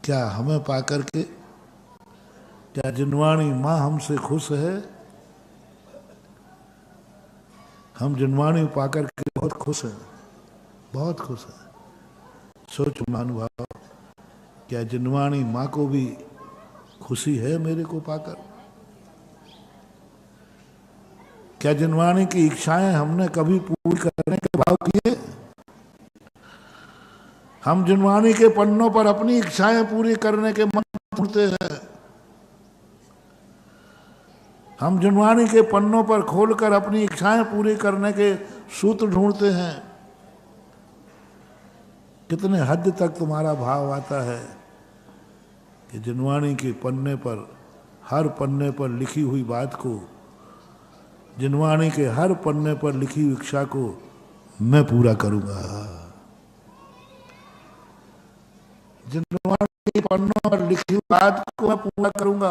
क्या हमें पाकर के, क्या जिनवाणी माँ हमसे खुश है? हम जिनवाणी पाकर के बहुत खुश हैं, बहुत खुश हैं। सोच महानुभाव, क्या जिनवाणी माँ को भी खुशी है मेरे को पाकर? क्या जिनवाणी की इच्छाएं हमने कभी पूरी करने के भाव किए? हम जिनवाणी के पन्नों पर अपनी इच्छाएं पूरी करने के मन ढूंढते हैं। हम जिनवाणी के पन्नों पर खोलकर अपनी इच्छाएं पूरी करने के सूत्र ढूंढते हैं। कितने हद तक तुम्हारा भाव आता है कि जिनवाणी के पन्ने पर, हर पन्ने पर लिखी हुई बात को, जिनवाणी के हर पन्ने पर लिखी हुई इच्छा को मैं पूरा करूंगा। जिनवाणी के पन्नों पर लिखी हुई बात को मैं पूरा करूंगा।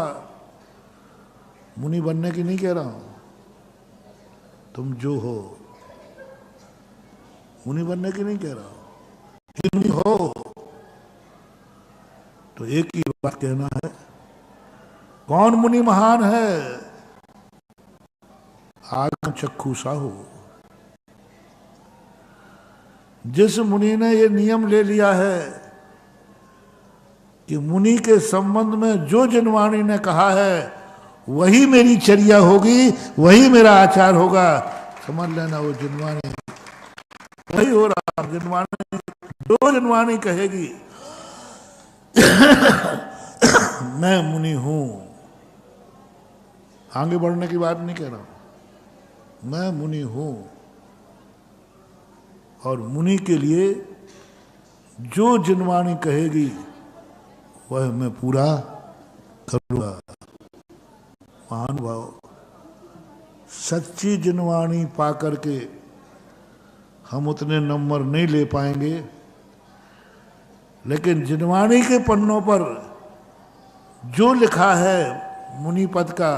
मुनि बनने की नहीं कह रहा हूं, तुम जो हो, मुनि बनने की नहीं कह रहा हूं। मुनि हो तो एक ही बात कहना है, कौन मुनि महान है? आगम चक्षु साहू। जिस मुनि ने ये नियम ले लिया है कि मुनि के संबंध में जो जिनवाणी ने कहा है वही मेरी चर्या होगी, वही मेरा आचार होगा, समझ लेना वो जिनवाणी वही हो रहा। जिनवाणी, जो जिनवाणी कहेगी मैं मुनि हूं, आगे बढ़ने की बात नहीं कह रहा हूं, मैं मुनि हूं। और मुनि के लिए जो जिनवाणी कहेगी वह मैं पूरा करूंगा। महानुभाव, सच्ची जिनवाणी पाकर के हम उतने नंबर नहीं ले पाएंगे, लेकिन जिनवाणी के पन्नों पर जो लिखा है मुनि पद का,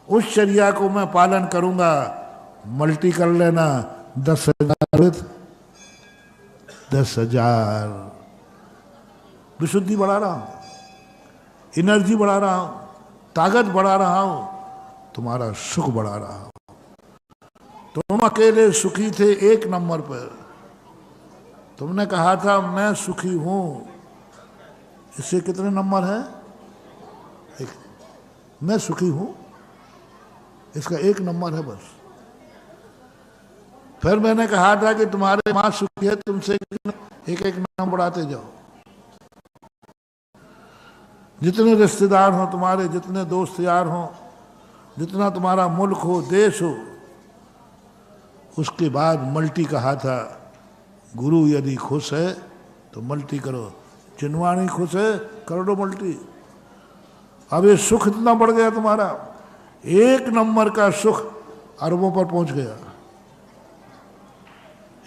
उस चर्या को मैं पालन करूंगा। मल्टी कर लेना, 10,000 10,000 विशुद्धि बढ़ा रहा हूं, एनर्जी बढ़ा रहा हूं, ताकत बढ़ा रहा हूं, तुम्हारा सुख बढ़ा रहा हूं। तुम अकेले सुखी थे एक नंबर पर, तुमने कहा था मैं सुखी हूं, इससे कितने नंबर है? एक। मैं सुखी हूं, इसका एक नंबर है बस। फिर मैंने कहा था कि तुम्हारे मां सुखी है, तुमसे एक एक नाम बढ़ाते जाओ। जितने रिश्तेदार हो तुम्हारे, जितने दोस्त यार हो, जितना तुम्हारा मुल्क हो, देश हो, उसके बाद मल्टी कहा था। गुरु यदि खुश है तो मल्टी करो, जिनवाणी खुश है कर दो मल्टी। अब ये सुख इतना बढ़ गया तुम्हारा, एक नंबर का सुख अरबों पर पहुंच गया,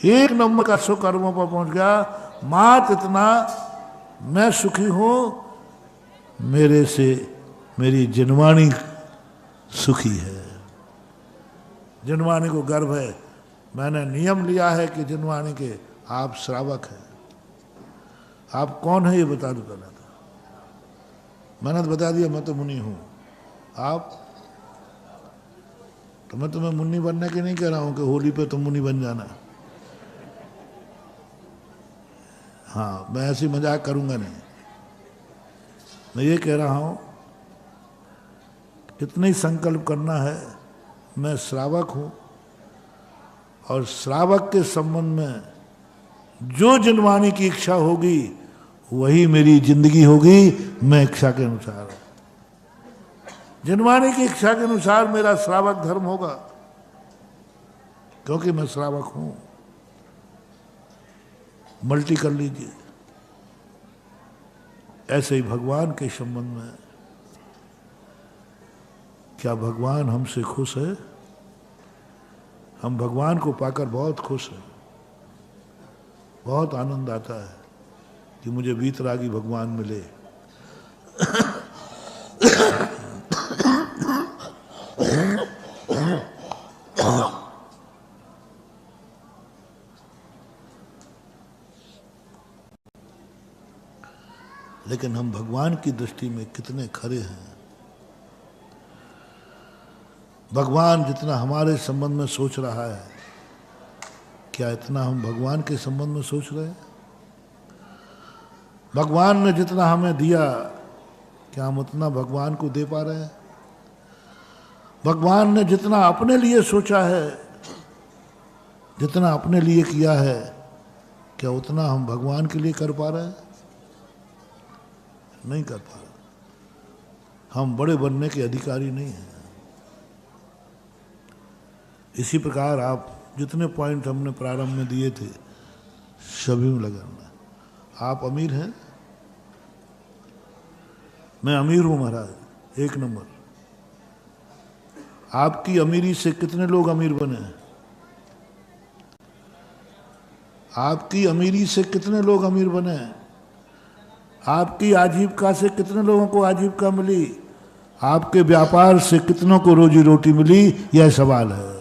एक नंबर का सुख अरबों पर पहुंच गया। मात इतना मैं सुखी हूं, मेरे से मेरी जिनवाणी सुखी है। जिनवाणी को गर्व है। मैंने नियम लिया है कि जिनवाणी के आप श्रावक हैं। आप कौन है ये बता दो पहले तो। मैंने तो बता दिया मैं तो मुनि हूं। आप तो, मैं तुम्हें मुनि बनने के नहीं कह रहा हूं कि होली पे तुम मुनि बन जाना। हाँ, मैं ऐसी मजाक करूंगा नहीं। मैं ये कह रहा हूं कितने ही संकल्प करना है, मैं श्रावक हूं और श्रावक के संबंध में जो जिनवाणी की इच्छा होगी वही मेरी जिंदगी होगी। मैं इच्छा के अनुसार, जिनवाणी की इच्छा के अनुसार मेरा श्रावक धर्म होगा, क्योंकि मैं श्रावक हूं। मल्टी कर लीजिए। ऐसे ही भगवान के संबंध में, क्या भगवान हमसे खुश है? हम भगवान को पाकर बहुत खुश हैं, बहुत आनंद आता है कि मुझे वीतरागी भगवान मिले। लेकिन हम भगवान की दृष्टि में कितने खरे हैं। भगवान जितना हमारे संबंध में सोच रहा है, क्या इतना हम भगवान के संबंध में सोच रहे हैं? भगवान ने जितना हमें दिया, क्या हम उतना भगवान को दे पा रहे हैं? भगवान ने जितना अपने लिए सोचा है, जितना अपने लिए किया है, क्या उतना हम भगवान के लिए कर पा रहे हैं? नहीं कर पा रहे। हम बड़े बनने के अधिकारी नहीं हैं। इसी प्रकार आप जितने पॉइंट हमने प्रारंभ में दिए थे, सभी में लगाना। आप अमीर हैं, मैं अमीर हूं महाराज, 1 नंबर। आपकी अमीरी से कितने लोग अमीर बने? आपकी अमीरी से कितने लोग अमीर बने? आपकी आजीविका से कितने लोगों को आजीविका मिली? आपके व्यापार से कितनों को रोजी रोटी मिली? यह सवाल है।